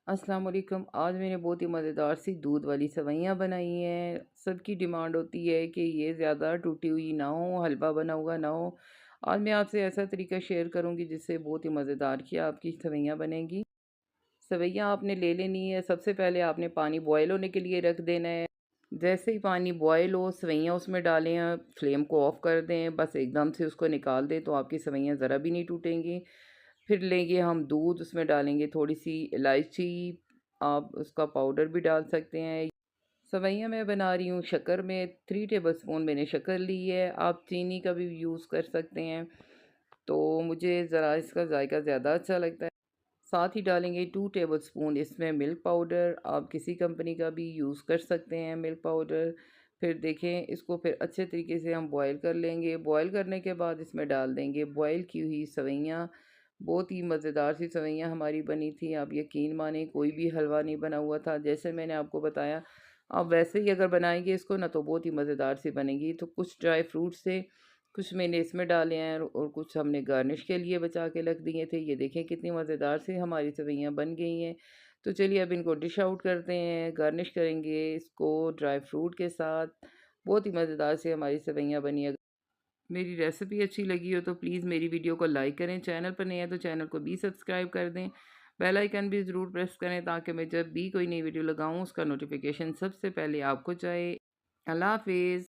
अस्सलाम वालेकुम। आज मैंने बहुत ही मज़ेदार सी दूध वाली सेवइयाँ बनाई हैं। सबकी डिमांड होती है कि ये ज़्यादा टूटी हुई ना हो, हलवा बना हुआ ना हो। आज मैं आपसे ऐसा तरीका शेयर करूँगी जिससे बहुत ही मज़ेदार की आपकी सेवइयाँ बनेंगी। सेवइयाँ आपने ले लेनी है, सबसे पहले आपने पानी बॉयल होने के लिए रख देना है। जैसे ही पानी बॉयल हो, सेवइयाँ उसमें डालें, फ्लेम को ऑफ़ कर दें, बस एकदम से उसको निकाल दें तो आपकी सेवइयाँ ज़रा भी नहीं टूटेंगी। फिर लेंगे हम दूध, उसमें डालेंगे थोड़ी-सी इलायची, आप उसका पाउडर भी डाल सकते हैं। सेवइयाँ मैं बना रही हूँ शक्कर में, 3 टेबलस्पून मैंने शक्कर ली है, आप चीनी का भी यूज़ कर सकते हैं। तो मुझे ज़रा इसका ज़ायका ज़्यादा अच्छा लगता है। साथ ही डालेंगे 2 टेबलस्पून इसमें मिल्क पाउडर, आप किसी कंपनी का भी यूज़ कर सकते हैं मिल्क पाउडर। फिर देखें इसको फिर अच्छे तरीके से हम बॉयल कर लेंगे। बॉयल करने के बाद इसमें डाल देंगे बॉयल की हुई सेवइयाँ। बहुत ही मज़ेदार सी सेवइयाँ हमारी बनी थी, आप यकीन मानें कोई भी हलवा नहीं बना हुआ था। जैसे मैंने आपको बताया, आप वैसे ही अगर बनाएँगे इसको ना तो बहुत ही मज़ेदार सी बनेगी। तो कुछ ड्राई फ्रूट्स थे, कुछ मैंने इसमें डाले हैं और कुछ हमने गार्निश के लिए बचा के रख दिए थे। ये देखें कितनी मज़ेदार सी हमारी सेवइयाँ बन गई हैं। तो चलिए अब इनको डिश आउट करते हैं, गार्निश करेंगे इसको ड्राई फ्रूट के साथ। बहुत ही मज़ेदार सी हमारी सेवइयाँ बनी है। मेरी रेसिपी अच्छी लगी हो तो प्लीज़ मेरी वीडियो को लाइक करें, चैनल पर नए हैं तो चैनल को भी सब्सक्राइब कर दें। बेल आइकन भी ज़रूर प्रेस करें ताकि मैं जब भी कोई नई वीडियो लगाऊँ उसका नोटिफिकेशन सबसे पहले आपको जाए। अल्लाह हाफ़िज़।